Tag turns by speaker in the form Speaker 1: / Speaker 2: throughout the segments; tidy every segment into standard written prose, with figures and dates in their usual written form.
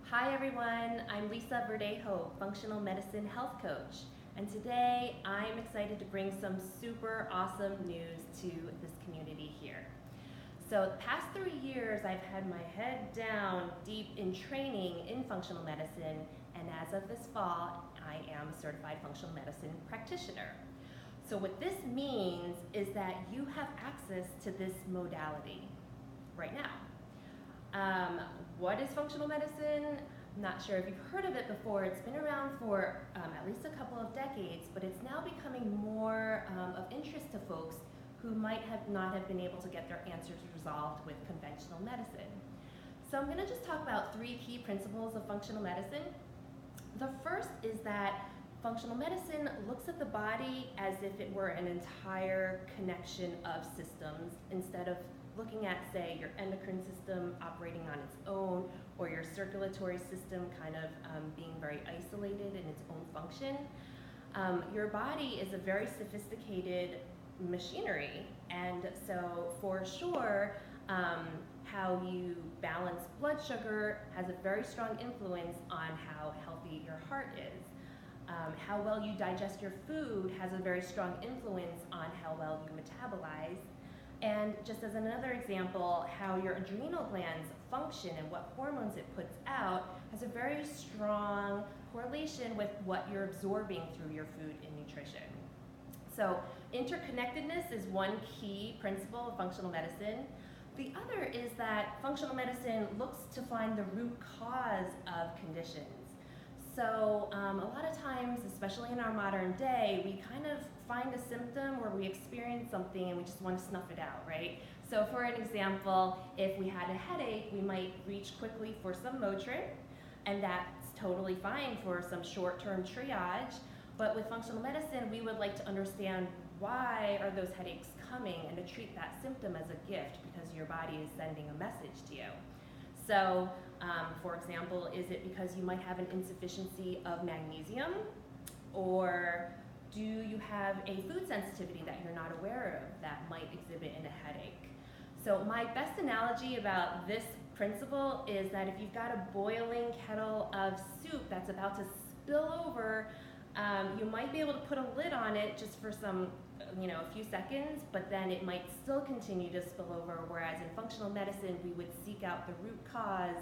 Speaker 1: Hi everyone, I'm Lisa Verdejo, Functional Medicine Health Coach, and today I'm excited to bring some super awesome news to this community here. So the past 3 years I've had my head down deep in training in functional medicine, and as of this fall I am a certified functional medicine practitioner. So what this means is that you have access to this modality right now. What is functional medicine? I'm not sure if you've heard of it before. It's been around for at least a couple of decades, but it's now becoming more of interest to folks who might not have been able to get their answers resolved with conventional medicine. So I'm going to just talk about 3 key principles of functional medicine. The first is that functional medicine looks at the body as if it were an entire connection of systems instead of looking at, say, your endocrine system operating on its own or your circulatory system kind of being very isolated in its own function. Your body is a very sophisticated machinery, and so for sure, how you balance blood sugar has a very strong influence on how healthy your heart is. How well you digest your food has a very strong influence on how well you metabolize. And just as another example, how your adrenal glands function and what hormones it puts out has a very strong correlation with what you're absorbing through your food and nutrition. So interconnectedness is one key principle of functional medicine. The other is that functional medicine looks to find the root cause of conditions. So a lot of times, especially in our modern day, we kind of find a symptom or we experience something and we just want to snuff it out, right? So for an example, if we had a headache, we might reach quickly for some Motrin, and that's totally fine for some short-term triage. But with functional medicine, we would like to understand why are those headaches coming and to treat that symptom as a gift because your body is sending a message to you. So, for example, is it because you might have an insufficiency of magnesium, or do you have a food sensitivity that you're not aware of that might exhibit in a headache? So my best analogy about this principle is that if you've got a boiling kettle of soup that's about to spill over, you might be able to put a lid on it just for some, a few seconds, but then it might still continue to spill over, whereas in functional medicine, we would seek out the root cause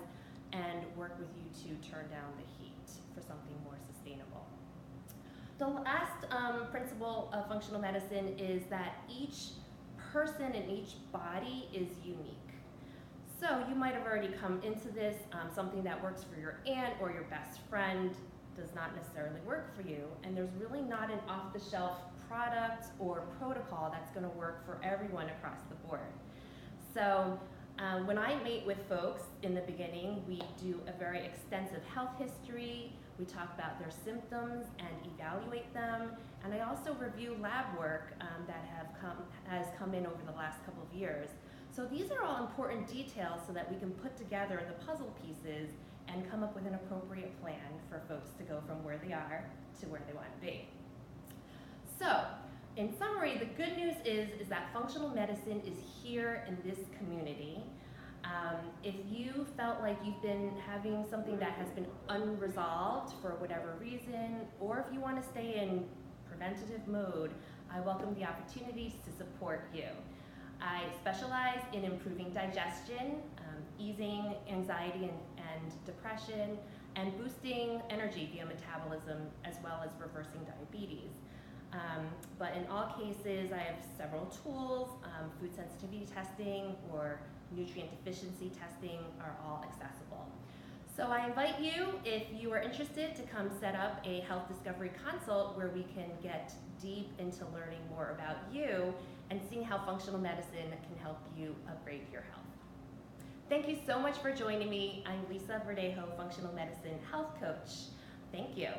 Speaker 1: and work with you to turn down the heat for something more sustainable. The last principle of functional medicine is that each person in each body is unique. So you might have already come into this, something that works for your aunt or your best friend does not necessarily work for you, and there's really not an off-the-shelf product or protocol that's going to work for everyone across the board. So when I meet with folks in the beginning, we do a very extensive health history, we talk about their symptoms and evaluate them, and I also review lab work that has come in over the last couple of years. So these are all important details so that we can put together the puzzle pieces and come up with an appropriate plan for folks to go from where they are to where they want to be. So, in summary, the good news is that functional medicine is here in this community. If you felt like you've been having something that has been unresolved for whatever reason, or if you want to stay in preventative mode, I welcome the opportunities to support you. I specialize in improving digestion, easing anxiety and depression, and boosting energy via metabolism, as well as reversing diabetes. But in all cases, I have several tools. Food sensitivity testing or nutrient deficiency testing are all accessible. So I invite you, if you are interested, to come set up a health discovery consult where we can get deep into learning more about you and seeing how functional medicine can help you upgrade your health. Thank you so much for joining me. I'm Lisa Verdejo, Functional Medicine Health Coach. Thank you.